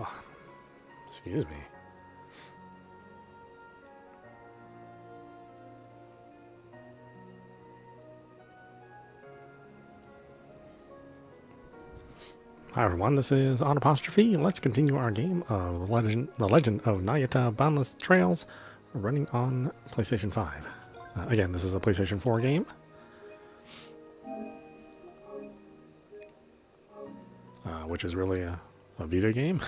Oh, excuse me. Hi everyone, this is audap. Let's continue our game of the Legend of Nayuta Boundless Trails, running on PlayStation 5. Again, this is a PlayStation 4 game. Which is really a video game.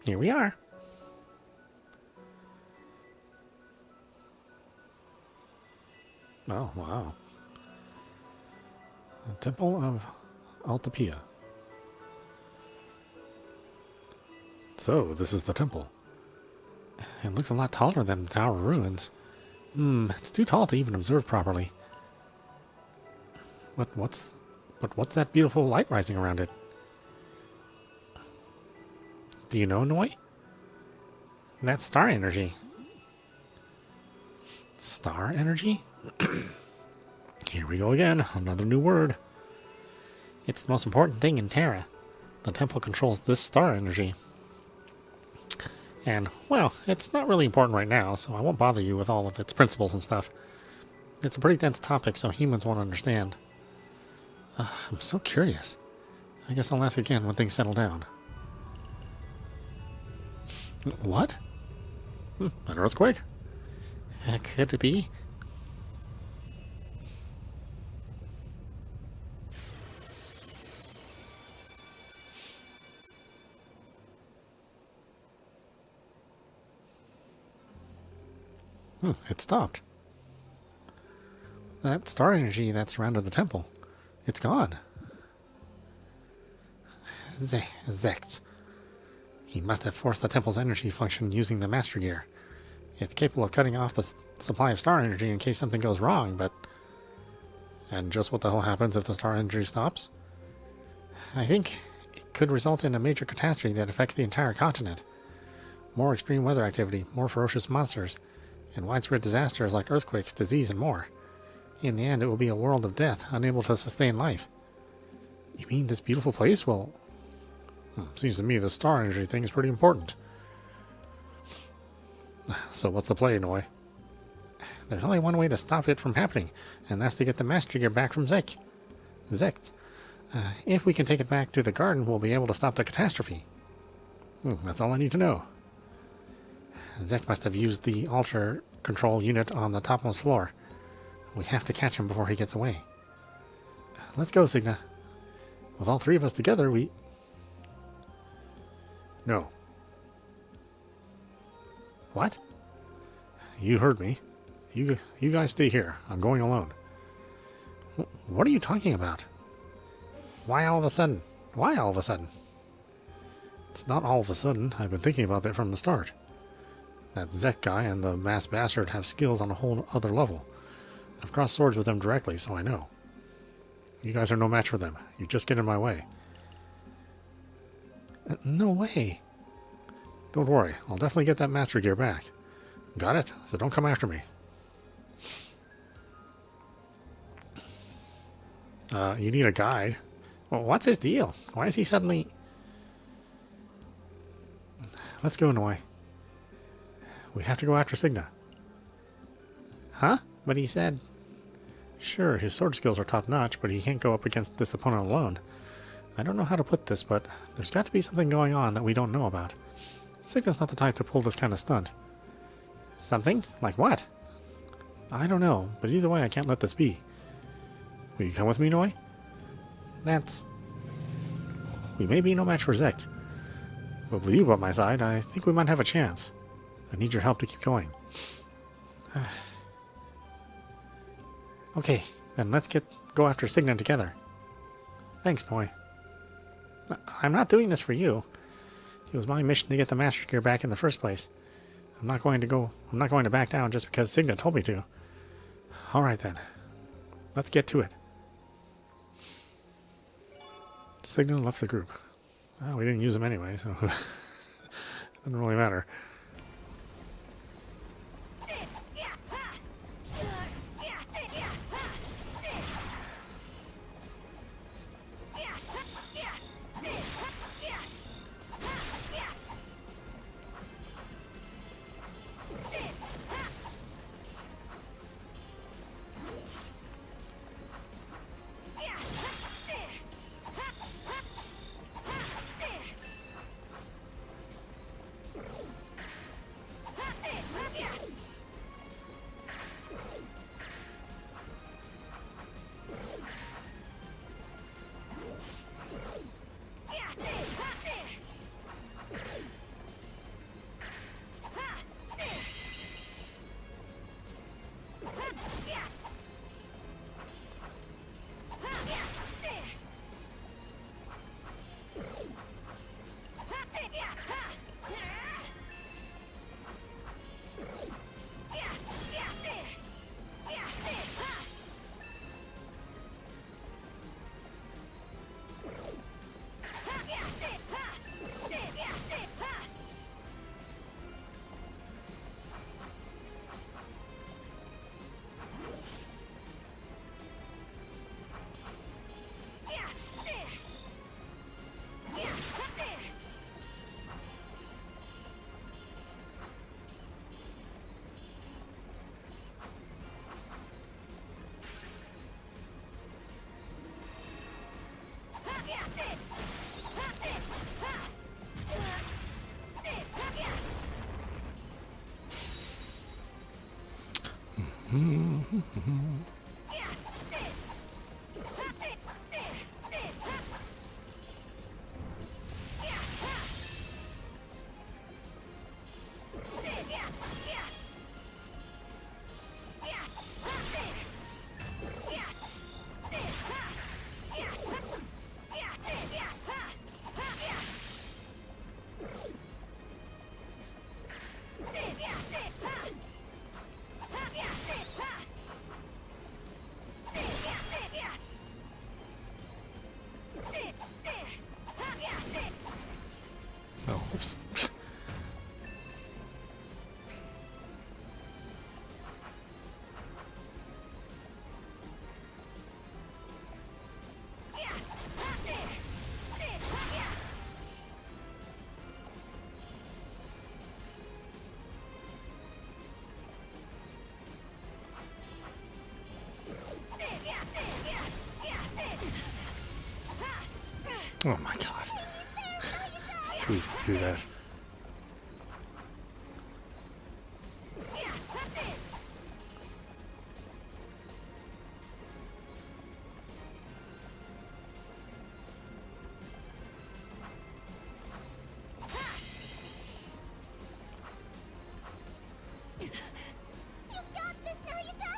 Here we are. Oh, wow. The Temple of Altapia. So, this is the temple. It looks a lot taller than the Tower Ruins. It's too tall to even observe properly. But what's that beautiful light rising around it? Do you know, Noi? That's star energy. Star energy? Here we go again, another new word. It's the most important thing in Terra. The temple controls this star energy. And, well, it's not really important right now, so I won't bother you with all of its principles and stuff. It's a pretty dense topic, so humans won't understand. I'm so curious. I guess I'll ask again when things settle down. What? An earthquake? Could it be? It stopped. That star energy that surrounded the temple, it's gone. Zekt. He must have forced the temple's energy function using the Master Gear. It's capable of cutting off the supply of star energy in case something goes wrong, but... And just what the hell happens if the star energy stops? I think it could result in a major catastrophe that affects the entire continent. More extreme weather activity, more ferocious monsters, and widespread disasters like earthquakes, disease, and more. In the end, it will be a world of death, unable to sustain life. You mean this beautiful place will... Seems to me the star energy thing is pretty important. So what's the play, Noi? There's only one way to stop it from happening, and that's to get the Master Gear back from Zekt. If we can take it back to the garden, we'll be able to stop the catastrophe. That's all I need to know. Zekt must have used the altar control unit on the topmost floor. We have to catch him before he gets away. Let's go, Signa. With all three of us together, we... No. What? You heard me. You guys stay here. I'm going alone. What are you talking about? Why all of a sudden? Why all of a sudden? It's not all of a sudden. I've been thinking about that from the start. That Zekt guy and the masked bastard have skills on a whole other level. I've crossed swords with them directly, so I know. You guys are no match for them. You just get in my way. No way. Don't worry, I'll definitely get that Master Gear back. Got it? So don't come after me. You need a guide. Well, what's his deal? Why is he suddenly... Let's go, Noi. We have to go after Signa. Huh? But he said... Sure, his sword skills are top-notch, but he can't go up against this opponent alone. I don't know how to put this, but there's got to be something going on that we don't know about. Signa's not the type to pull this kind of stunt. Something? Like what? I don't know, but either way I can't let this be. Will you come with me, Noi? We may be no match for Zekt, But with you by my side, I think we might have a chance. I need your help to keep going. Okay, then let's go after Signa together. Thanks, Noi. I'm not doing this for you. It was my mission to get the Master Gear back in the first place. I'm not going to back down just because Signa told me to. Alright then. Let's get to it. Signa left the group. Well, we didn't use him anyway, so it doesn't really matter. Oh, oops. Oh my god. It's too easy to do that. You got this, Nayuta!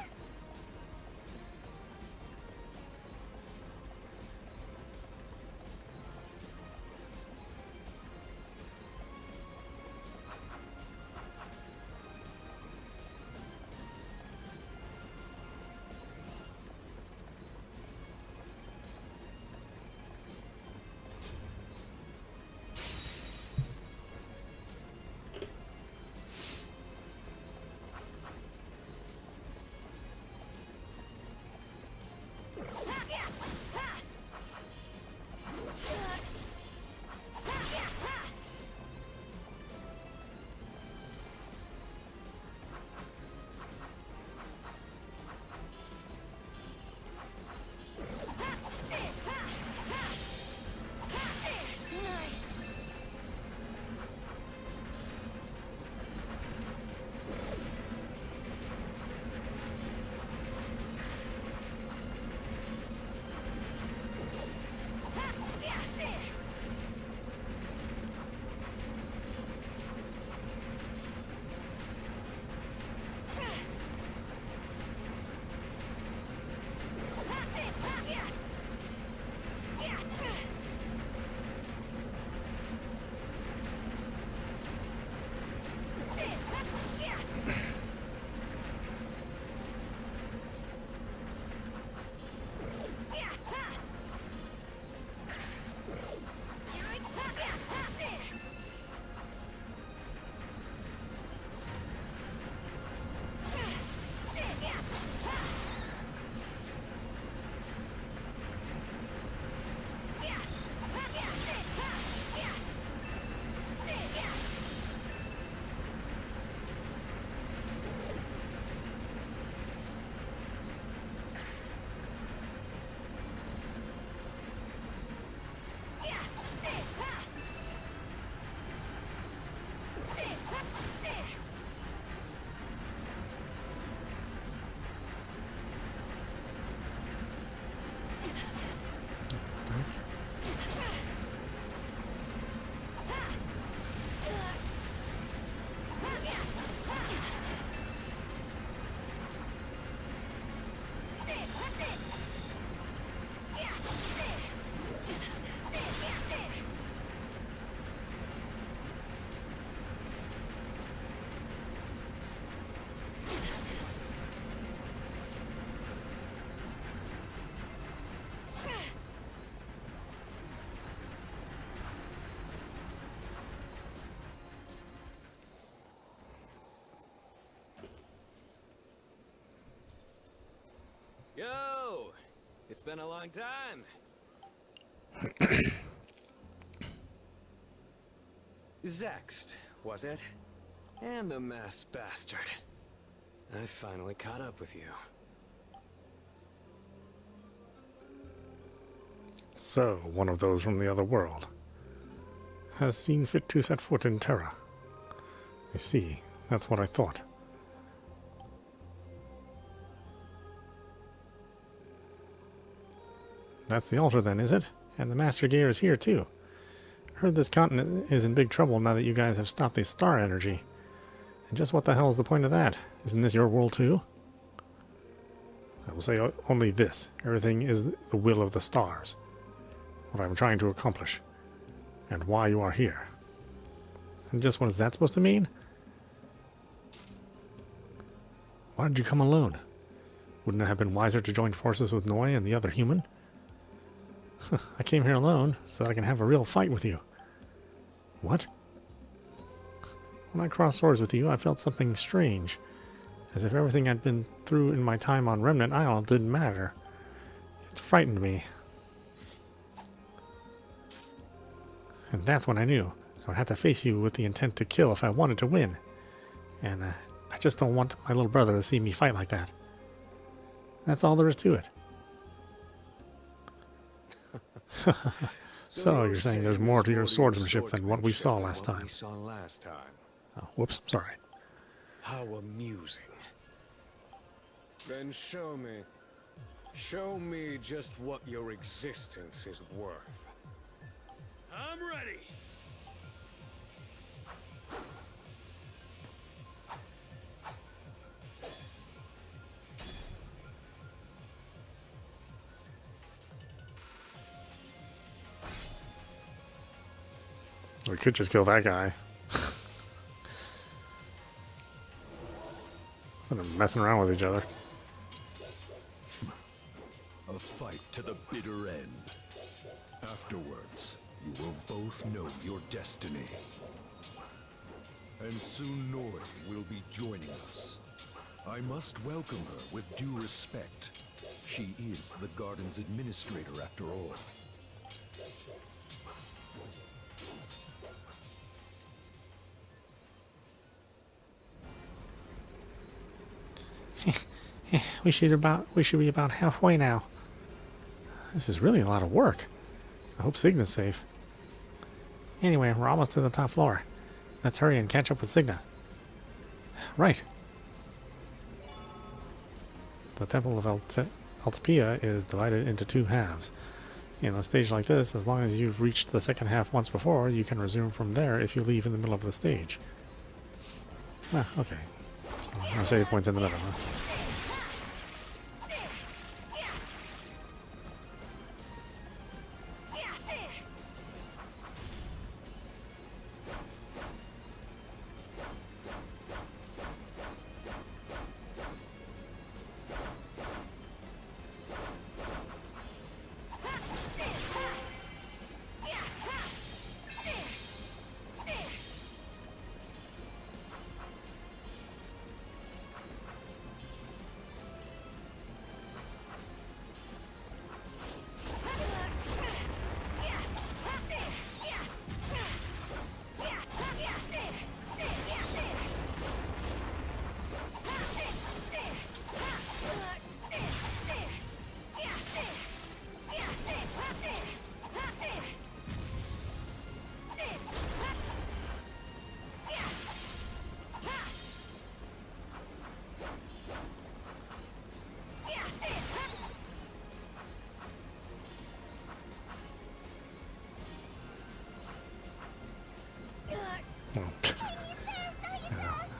Yo! It's been a long time. Zext, was it? And the masked bastard. I finally caught up with you. So, one of those from the other world has seen fit to set foot in Terra. I see. That's what I thought. That's the altar then, is it? And the Master Gear is here too. I heard this continent is in big trouble now that you guys have stopped the star energy. And just what the hell is the point of that? Isn't this your world too? I will say only this. Everything is the will of the stars. What I'm trying to accomplish. And why you are here. And just what is that supposed to mean? Why did you come alone? Wouldn't it have been wiser to join forces with Noi and the other human? I came here alone so that I can have a real fight with you. What? When I crossed swords with you, I felt something strange. As if everything I'd been through in my time on Remnant Isle didn't matter. It frightened me. And that's when I knew I would have to face you with the intent to kill if I wanted to win. And I just don't want my little brother to see me fight like that. That's all there is to it. So you're saying there's more to your swordsmanship than what we saw last time. Oh, whoops, sorry. How amusing. Then show me. Show me just what your existence is worth. I'm ready. We could just kill that guy. Instead of messing around with each other. A fight to the bitter end. Afterwards, you will both know your destiny. And soon Noi will be joining us. I must welcome her with due respect. She is the garden's administrator after all. We should be about halfway now. This is really a lot of work. I hope Signa's safe. Anyway, we're almost to the top floor. Let's hurry and catch up with Signa. Right. The Temple of Altapia is divided into two halves. In a stage like this, as long as you've reached the second half once before, you can resume from there if you leave in the middle of the stage. Ah, okay. So our save point's in the middle, huh?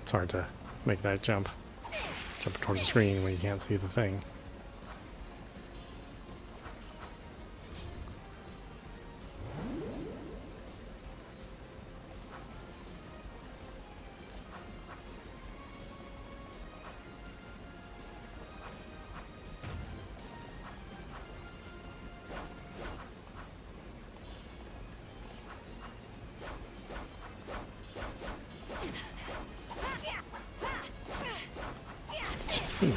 It's hard to make that jump towards the screen when you can't see the thing.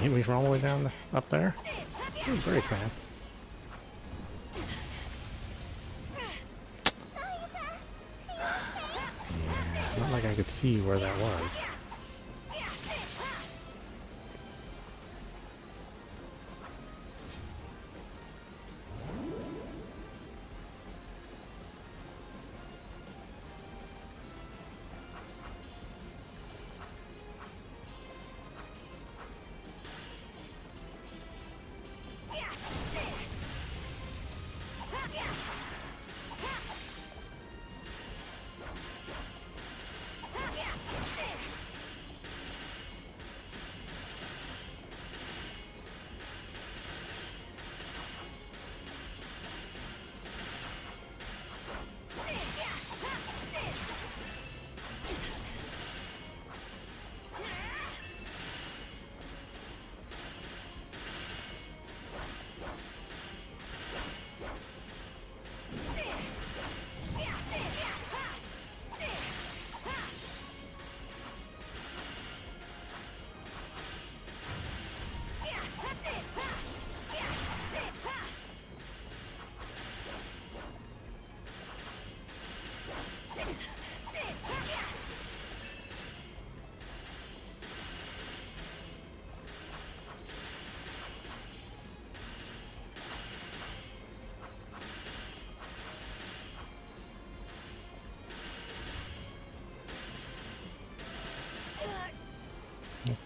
hit me from all the way down up there? Good break, man. Yeah, not like I could see where that was.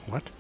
What?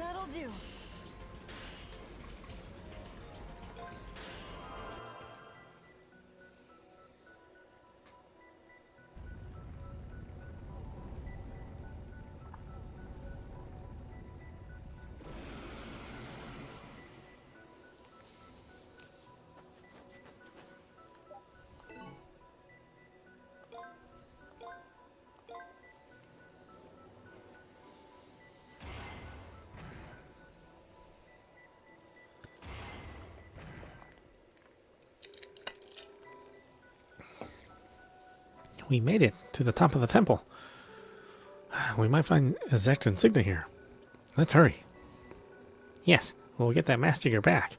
That'll do. We made it to the top of the temple. We might find a Zect insignia here. Let's hurry. Yes, we'll get that master gear back.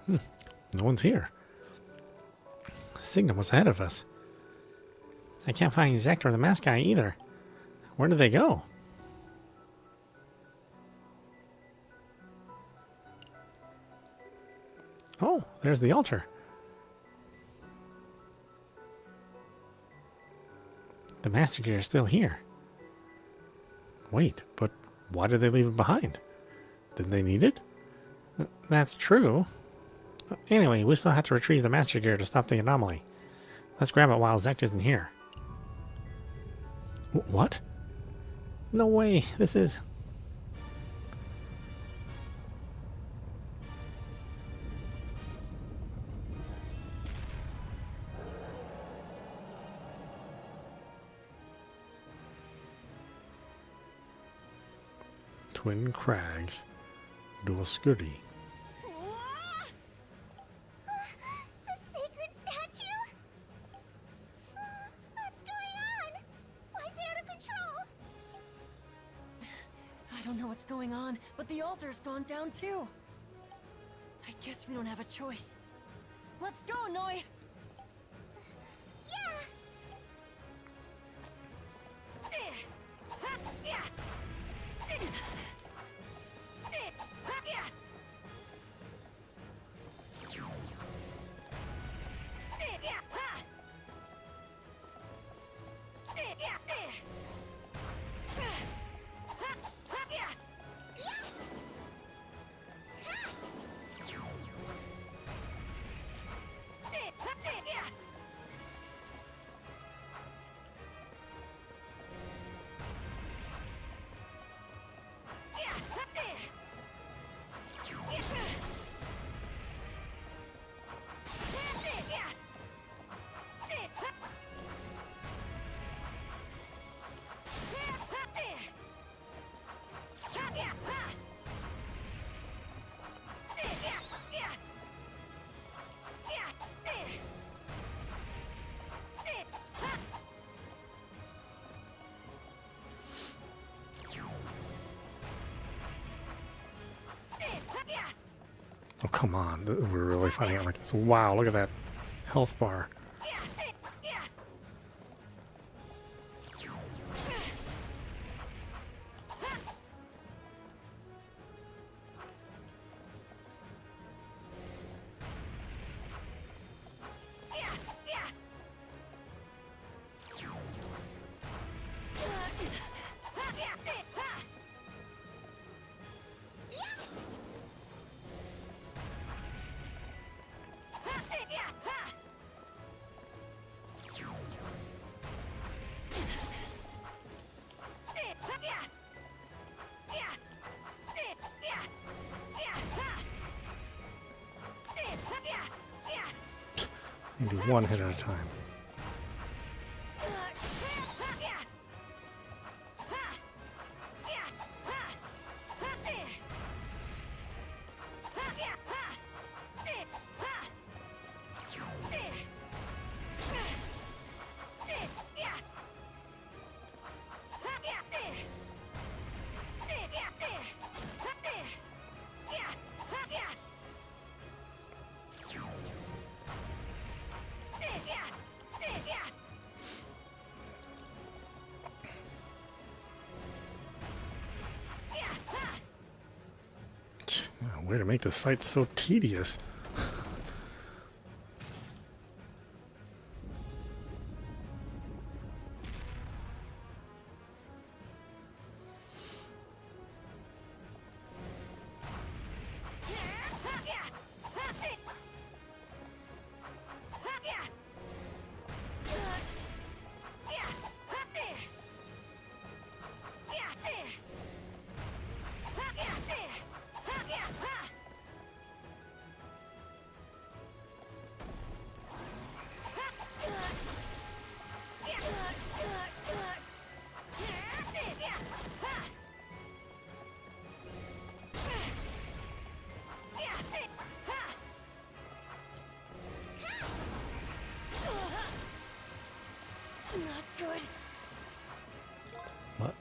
No one's here. Signa was ahead of us. I can't find Zect or the mask guy either. Where did they go? Oh, there's the altar. The master gear is still here. Wait, but why did they leave it behind? Didn't they need it? That's true. Anyway, we still have to retrieve the master gear to stop the anomaly. Let's grab it while Zect isn't here. What? No way, this is... Twin Crags, Dual Scurry. The sacred statue? What's going on? Why is it out of control? I don't know what's going on, but the altar's gone down too. I guess we don't have a choice. Let's go, Noi! Yeah! Oh, come on. We're really fighting it like this. Wow, look at that health bar. You do one hit at a time. Way to make this fight so tedious. Not good. What?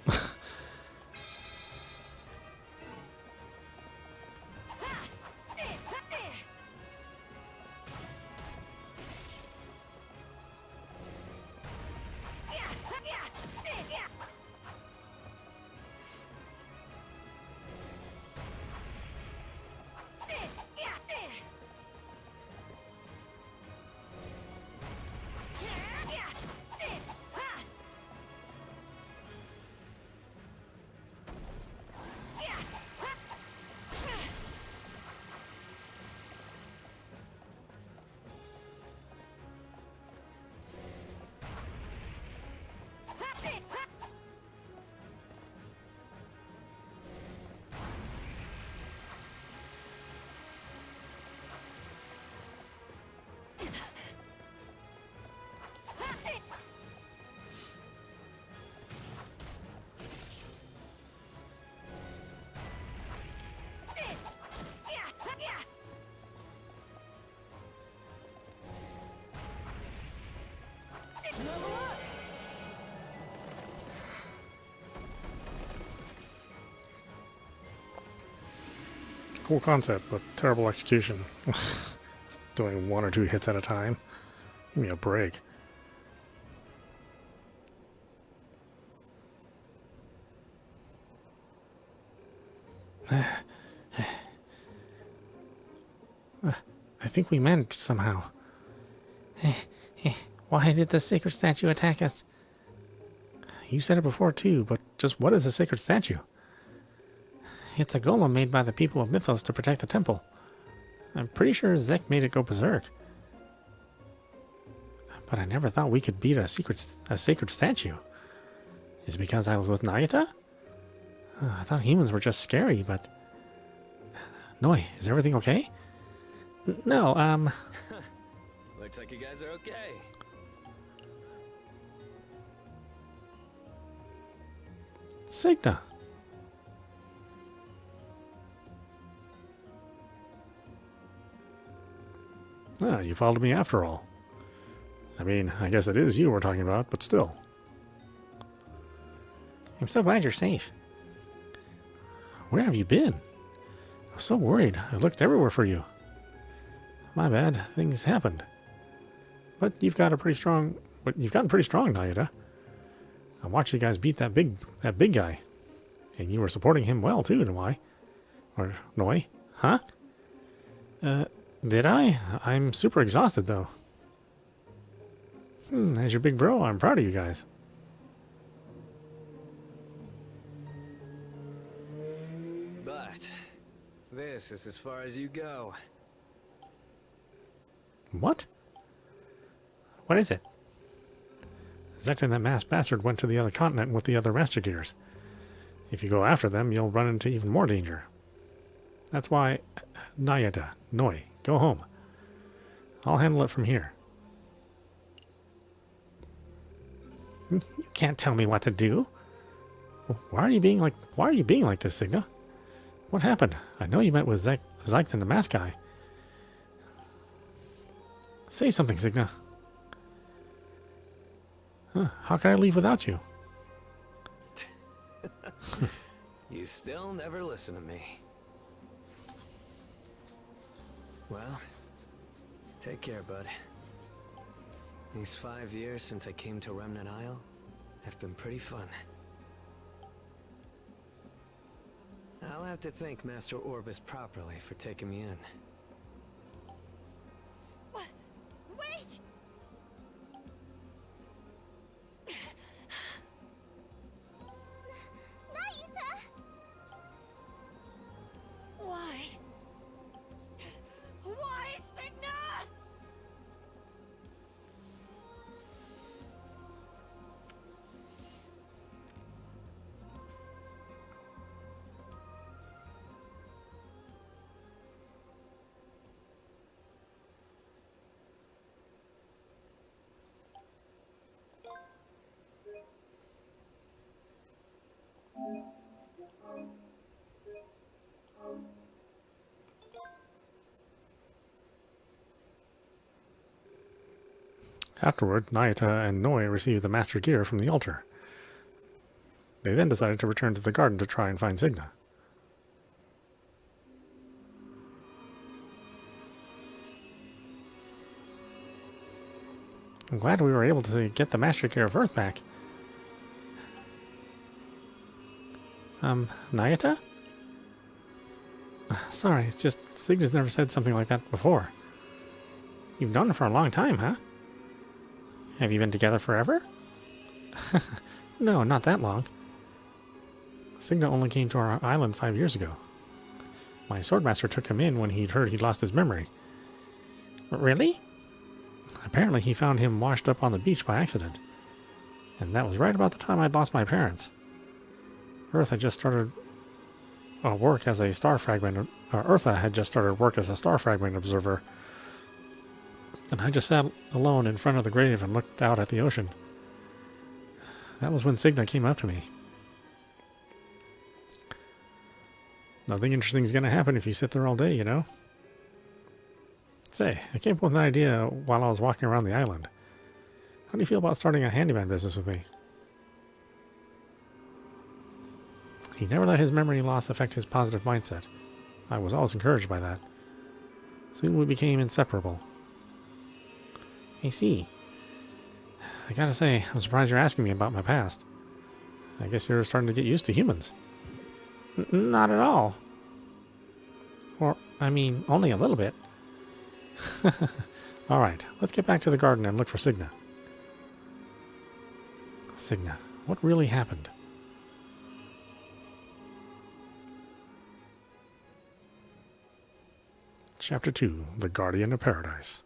Cool concept, but terrible execution. Doing 1 or 2 hits at a time. Give me a break. I think we managed somehow. Why did the sacred statue attack us? You said it before too, but just what is a sacred statue? It's a golem made by the people of Mythos to protect the temple. I'm pretty sure Zek made it go berserk. But I never thought we could beat a sacred statue. Is it because I was with Nayuta? I thought humans were just scary, but... Noi, is everything okay? No, Looks like you guys are okay. Signa. Ah, you followed me after all. I mean, I guess it is you we're talking about, but still. I'm so glad you're safe. Where have you been? I was so worried. I looked everywhere for you. My bad. Things happened. But you've gotten pretty strong, Nayuta. I watched you guys beat that big guy. And you were supporting him well too, Noi. Or Noi? Huh? Did I? I'm super exhausted though. As your big bro, I'm proud of you guys. But this is as far as you go. What? What is it? Zek and that masked bastard went to the other continent with the other Master Gears. If you go after them, you'll run into even more danger. That's why, Nayuta, Noi, go home. I'll handle it from here. You can't tell me what to do. Why are you being like this, Signa? What happened? I know you met with Zek and the mask guy. Say something, Signa. How can I leave without you? You still never listen to me. Well, take care, bud. These 5 years since I came to Remnant Isle have been pretty fun. I'll have to thank Master Orbis properly for taking me in. Wait! Nayuta! Why? Why, Signa? Afterward, Nayuta and Noi received the Master Gear from the altar. They then decided to return to the garden to try and find Signa. I'm glad we were able to get the Master Gear of Earth back. Nayuta? Sorry, it's just Signa's never said something like that before. You've known her for a long time, huh? Have you been together forever? No, not that long. Signa only came to our island 5 years ago. My swordmaster took him in when he'd heard he'd lost his memory. Really? Apparently he found him washed up on the beach by accident. And that was right about the time I'd lost my parents. Eartha had just started work as a star fragment observer. And I just sat alone in front of the grave and looked out at the ocean. That was when Signa came up to me. Nothing interesting is going to happen if you sit there all day, you know? Say, I came up with an idea while I was walking around the island. How do you feel about starting a handyman business with me? He never let his memory loss affect his positive mindset. I was always encouraged by that. Soon we became inseparable. I see. I gotta say, I'm surprised you're asking me about my past. I guess you're starting to get used to humans. Not at all. Or, I mean, only a little bit. Alright, let's get back to the garden and look for Signa. Signa, what really happened? Chapter 2, The Guardian of Paradise.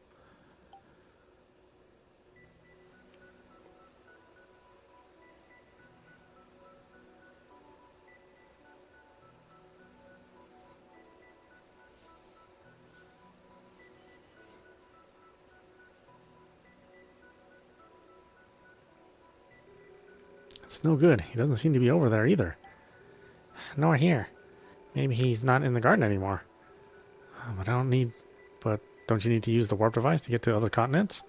It's no good. He doesn't seem to be over there either. Nor here. Maybe he's not in the garden anymore. But don't you need to use the warp device to get to other continents?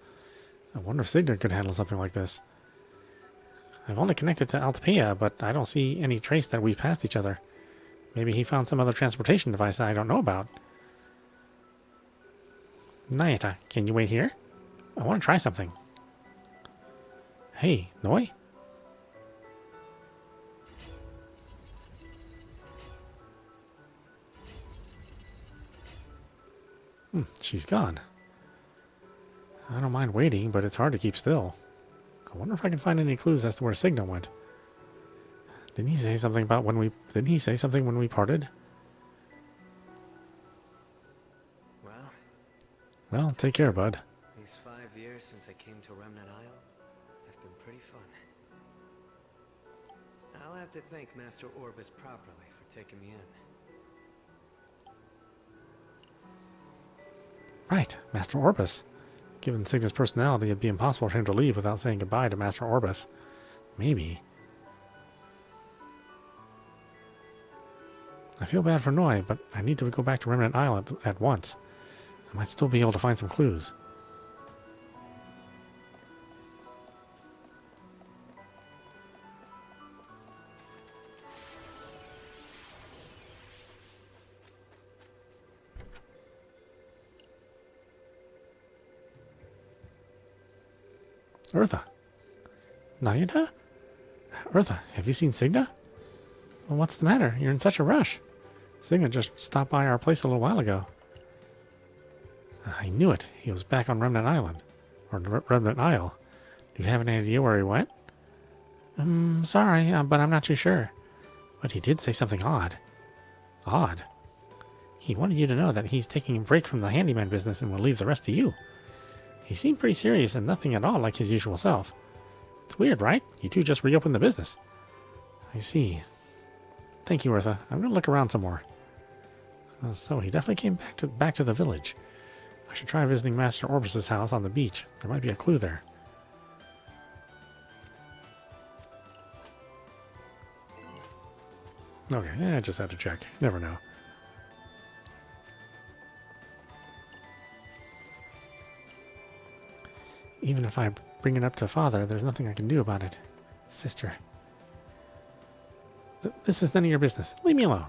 I wonder if Signa could handle something like this. I've only connected to Altopia, but I don't see any trace that we've passed each other. Maybe he found some other transportation device that I don't know about. Nayuta, can you wait here? I want to try something. Hey, Noi? She's gone. I don't mind waiting, but it's hard to keep still. I wonder if I can find any clues as to where Signa went. Didn't he say something when we parted? Well, take care, bud. These 5 years since I came to Remnant Isle have been pretty fun. I'll have to thank Master Orbis properly for taking me in. Right, Master Orbis. Given Signa's personality, it'd be impossible for him to leave without saying goodbye to Master Orbis. Maybe. I feel bad for Noi, but I need to go back to Remnant Island at once. I might still be able to find some clues. Eartha. Nayuta? Eartha, have you seen Signa? Well, what's the matter? You're in such a rush. Signa just stopped by our place a little while ago. I knew it. He was back on Remnant Island. Or Remnant Isle. Do you have any idea where he went? Sorry, but I'm not too sure. But he did say something odd. Odd? He wanted you to know that he's taking a break from the handyman business and will leave the rest to you. He seemed pretty serious and nothing at all like his usual self. It's weird, right? You two just reopened the business. I see. Thank you, Eartha. I'm going to look around some more. So he definitely came back to the village. I should try visiting Master Orbis's house on the beach. There might be a clue there. Okay, I just had to check. Never know. Even if I bring it up to Father, there's nothing I can do about it. Sister. This is none of your business. Leave me alone.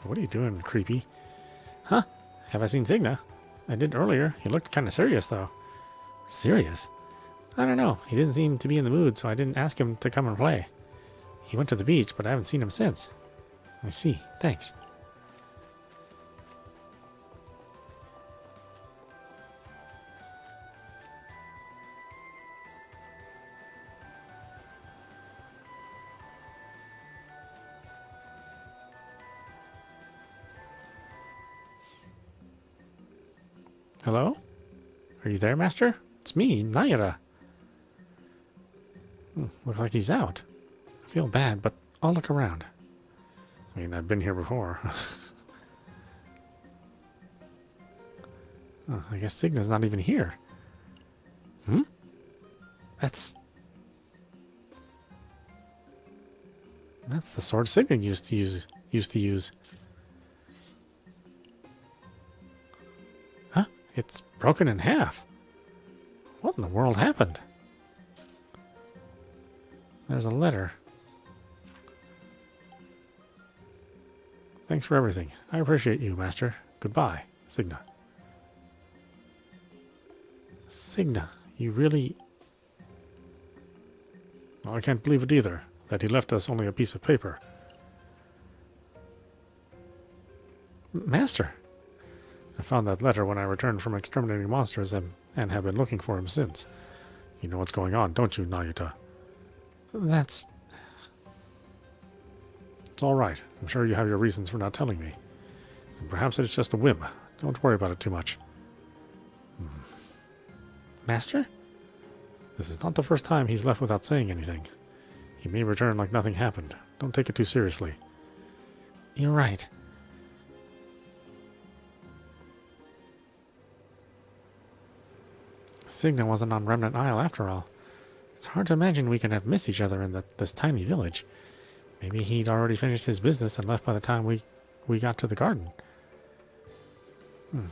What are you doing, creepy? Huh? Have I seen Signa? I did earlier. He looked kind of serious, though. Serious? I don't know. He didn't seem to be in the mood, so I didn't ask him to come and play. He went to the beach, but I haven't seen him since. I see. Thanks. Hello? Are you there, Master? It's me, Nayuta. Looks like he's out. I feel bad, but I'll look around. I mean, I've been here before. Oh, I guess Signa's not even here. That's the sword Signa used to use. Huh? It's broken in half. What in the world happened? There's a letter. Thanks for everything. I appreciate you, Master. Goodbye, Signa. Signa, you really... Well, I can't believe it either, that he left us only a piece of paper. Master! I found that letter when I returned from exterminating monsters and have been looking for him since. You know what's going on, don't you, Nayuta? That's... It's all right. I'm sure you have your reasons for not telling me. And perhaps it's just a whim. Don't worry about it too much. Master? This is not the first time he's left without saying anything. He may return like nothing happened. Don't take it too seriously. You're right. Signa wasn't on Remnant Isle after all. It's hard to imagine we could have missed each other in this tiny village. Maybe he'd already finished his business and left by the time we got to the garden.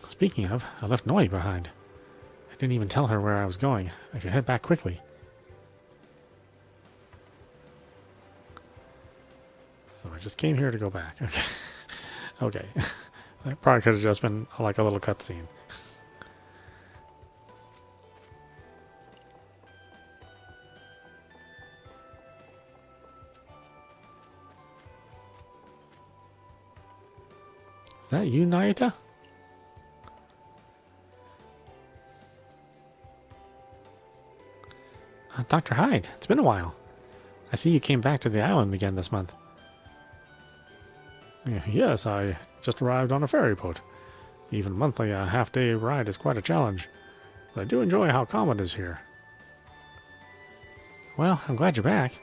Speaking of, I left Noi behind. I didn't even tell her where I was going. I should head back quickly. So I just came here to go back. Okay. Okay. That probably could have just been like a little cutscene. Is that you, Nayuta? Dr. Hyde, it's been a while. I see you came back to the island again this month. Yes, I just arrived on a ferry boat. Even monthly, a half-day ride is quite a challenge. But I do enjoy how calm it is here. Well, I'm glad you're back.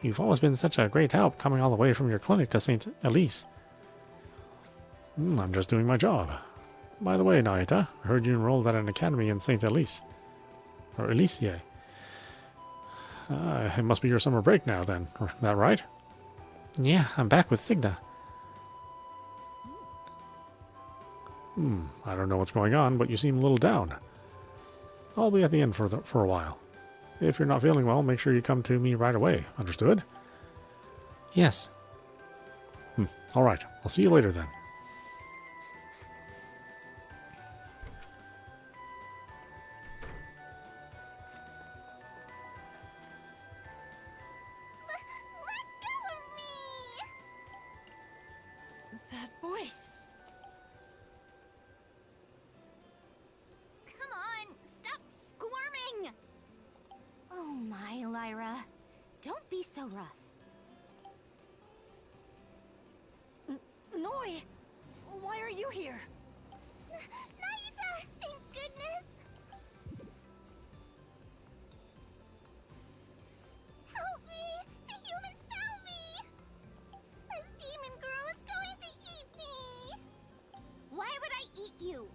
You've always been such a great help coming all the way from your clinic to St. Elise. I'm just doing my job. By the way, Nayuta, I heard you enrolled at an academy in St. Elise. Or Elysiae. It must be your summer break now, then. Is that right? Yeah, I'm back with Signa. I don't know what's going on, but you seem a little down. I'll be at the inn for a while. If you're not feeling well, make sure you come to me right away. Understood? Yes. All right. I'll see you later, then. Lyra. Don't be so rough. Noi! Why are you here? Nayuta! Thank goodness! Help me! The humans found me! This demon girl is going to eat me! Why would I eat you?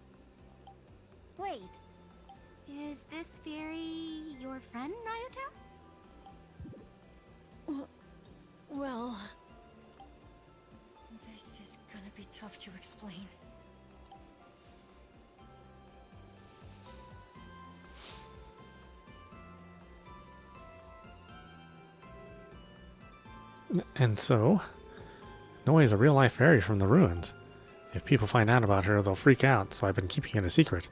Wait. Is this fairy your friend, Nayuta? Well... This is gonna be tough to explain. And so, Noi is a real-life fairy from the ruins. If people find out about her, they'll freak out, so I've been keeping it a secret.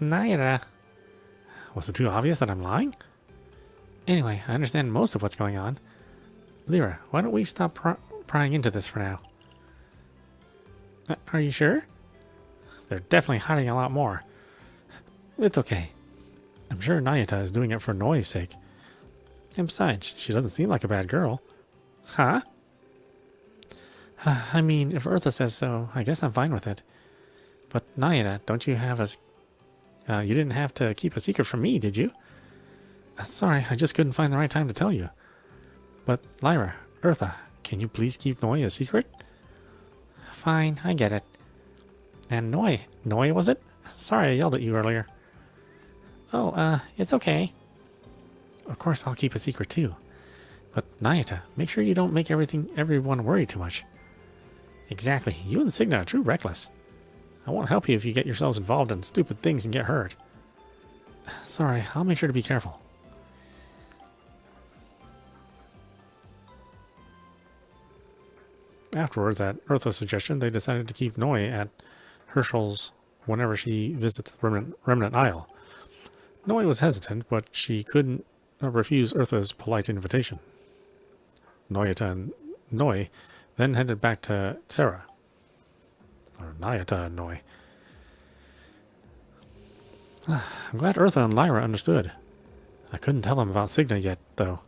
Nayuta. Was it too obvious that I'm lying? Anyway, I understand most of what's going on. Lyra, why don't we stop prying into this for now? Are you sure? They're definitely hiding a lot more. It's okay. I'm sure Nayuta is doing it for Noi's sake. And besides, she doesn't seem like a bad girl. Huh? I mean, if Eartha says so, I guess I'm fine with it. But Nayuta, don't you have a... you didn't have to keep a secret from me, did you? Sorry, I just couldn't find the right time to tell you. But Lyra, Eartha, can you please keep Noi a secret? Fine, I get it. And Noi was it? Sorry I yelled at you earlier. Oh, it's okay. Of course I'll keep a secret too. But Nayuta, make sure you don't make everyone worry too much. Exactly, you and Signa are too reckless. I won't help you if you get yourselves involved in stupid things and get hurt. Sorry, I'll make sure to be careful. Afterwards, at Eartha's suggestion, they decided to keep Noi at Herschel's whenever she visits the Remnant Isle. Noi was hesitant, but she couldn't refuse Eartha's polite invitation. Nayuta and Noi then headed back to Terra. Or Nayuta and Noi. I'm glad Eartha and Lyra understood. I couldn't tell them about Signa yet, though.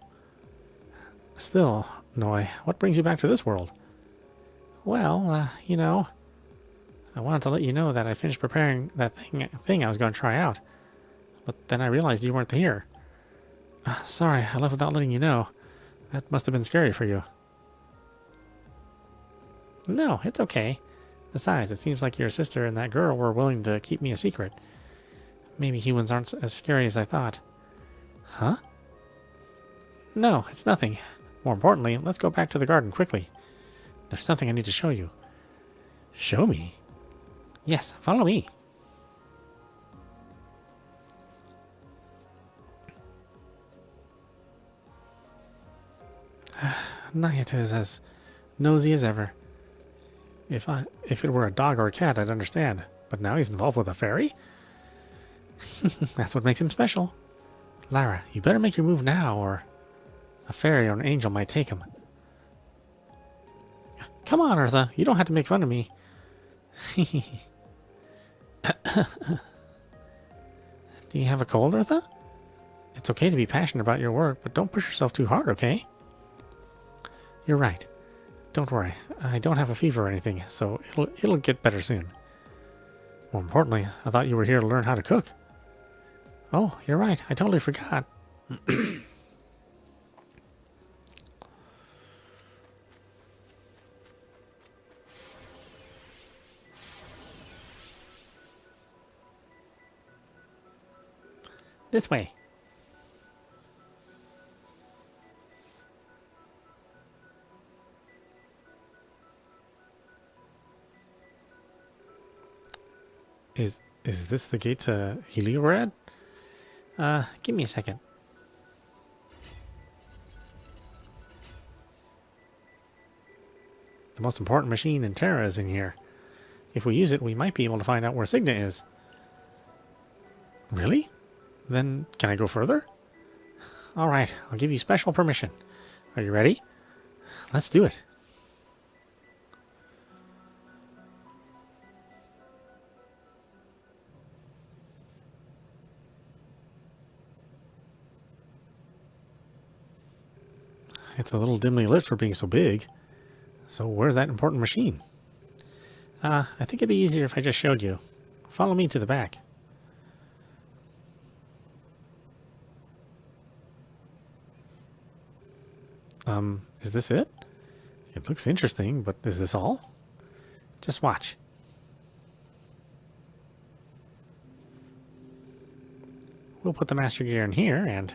Still, Noi, what brings you back to this world? Well, you know, I wanted to let you know that I finished preparing that thing I was going to try out. But then I realized you weren't here. Sorry, I left without letting you know. That must have been scary for you. No, it's okay. Besides, it seems like your sister and that girl were willing to keep me a secret. Maybe humans aren't as scary as I thought. Huh? No, it's nothing. More importantly, let's go back to the garden quickly. There's something I need to show you. Show me? Yes, follow me. Nayuta is as nosy as ever. If it were a dog or a cat, I'd understand. But now he's involved with a fairy? That's what makes him special. Lyra, you better make your move now, or a fairy or an angel might take him. Come on, Eartha. You don't have to make fun of me. Do you have a cold, Eartha? It's okay to be passionate about your work, but don't push yourself too hard, okay? You're right. Don't worry. I don't have a fever or anything, so it'll get better soon. More importantly, I thought you were here to learn how to cook. Oh, you're right. I totally forgot. This way. Is this the gate to Heliograd? Give me a second. The most important machine in Terra is in here. If we use it, we might be able to find out where Signa is. Really? Then, can I go further? Alright, I'll give you special permission. Are you ready? Let's do it. It's a little dimly lit for being so big. So where's that important machine? I think it'd be easier if I just showed you. Follow me to the back. Is this it? It looks interesting, but is this all? Just watch. We'll put the master gear in here and...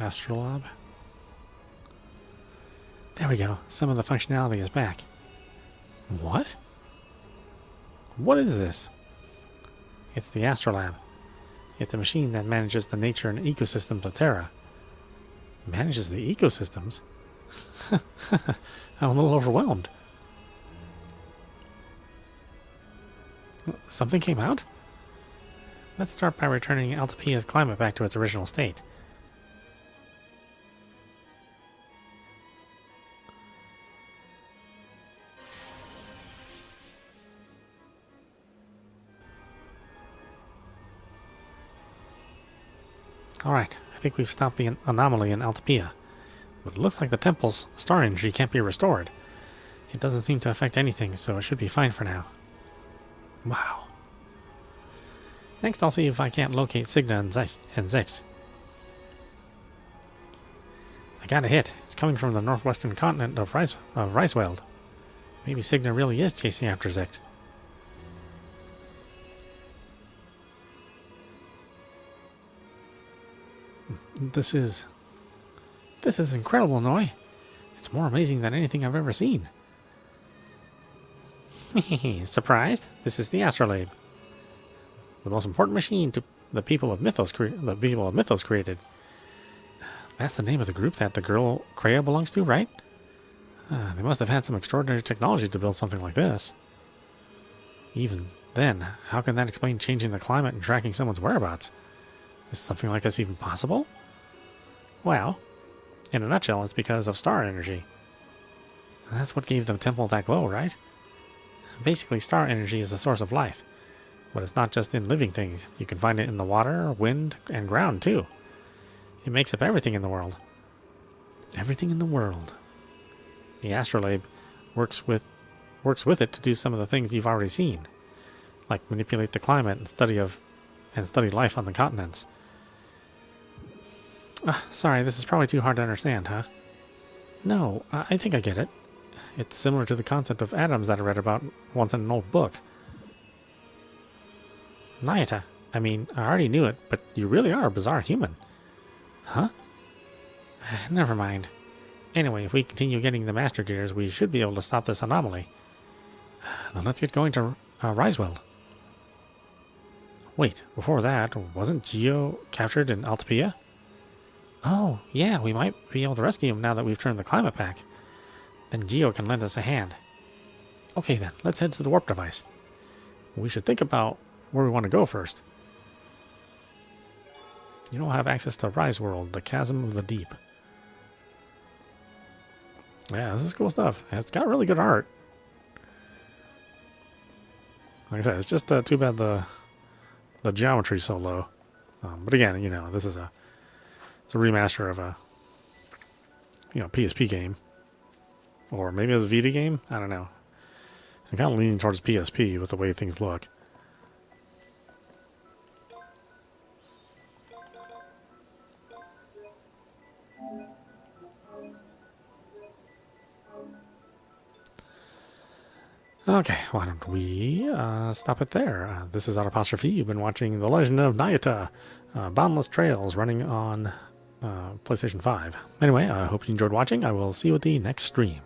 Astrolabe. There we go. Some of the functionality is back. What? What is this? It's the Astrolabe. It's a machine that manages the nature and ecosystems of Terra. Manages the ecosystems? I'm a little overwhelmed. Something came out? Let's start by returning Altapia's climate back to its original state. Alright, I think we've stopped the anomaly in Altapia. But it looks like the temple's star energy can't be restored. It doesn't seem to affect anything, so it should be fine for now. Wow. Next I'll see if I can't locate Signa and Zecht. I got a hit. It's coming from the northwestern continent of Reisweld. Maybe Signa really is chasing after Zecht. This is incredible, Noi. It's more amazing than anything I've ever seen. Surprised? This is the Astrolabe, the most important machine to the people of Mythos. Created. That's the name of the group that the girl Kreia belongs to, right? They must have had some extraordinary technology to build something like this. Even then, how can that explain changing the climate and tracking someone's whereabouts? Is something like this even possible? Well, in a nutshell, it's because of star energy. That's what gave the temple that glow, right? Basically, star energy is the source of life. But it's not just in living things. You can find it in the water, wind, and ground, too. It makes up everything in the world. Everything in the world. The Astrolabe works with it to do some of the things you've already seen. Like manipulate the climate and study life on the continents. Sorry, this is probably too hard to understand, huh? No, I think I get it. It's similar to the concept of atoms that I read about once in an old book. Nayuta, I mean, I already knew it, but you really are a bizarre human. Huh? Never mind. Anyway, if we continue getting the Master Gears, we should be able to stop this anomaly. Then let's get going to Reisweld. Wait, before that, wasn't Geo captured in Altapia? Oh, yeah, we might be able to rescue him now that we've turned the climate back. Then Geo can lend us a hand. Okay then, let's head to the warp device. We should think about where we want to go first. You don't have access to Reisweld, the Chasm of the Deep. Yeah, this is cool stuff. It's got really good art. Like I said, it's just too bad the geometry's so low. But again, you know, it's a remaster of a PSP game, or maybe it was a Vita game. I don't know. I'm kind of leaning towards PSP with the way things look. Okay, why don't we stop it there? This is audap. You've been watching The Legend of Nayuta, Boundless Trails, running on PlayStation 5. Anyway, I hope you enjoyed watching. I will see you at the next stream.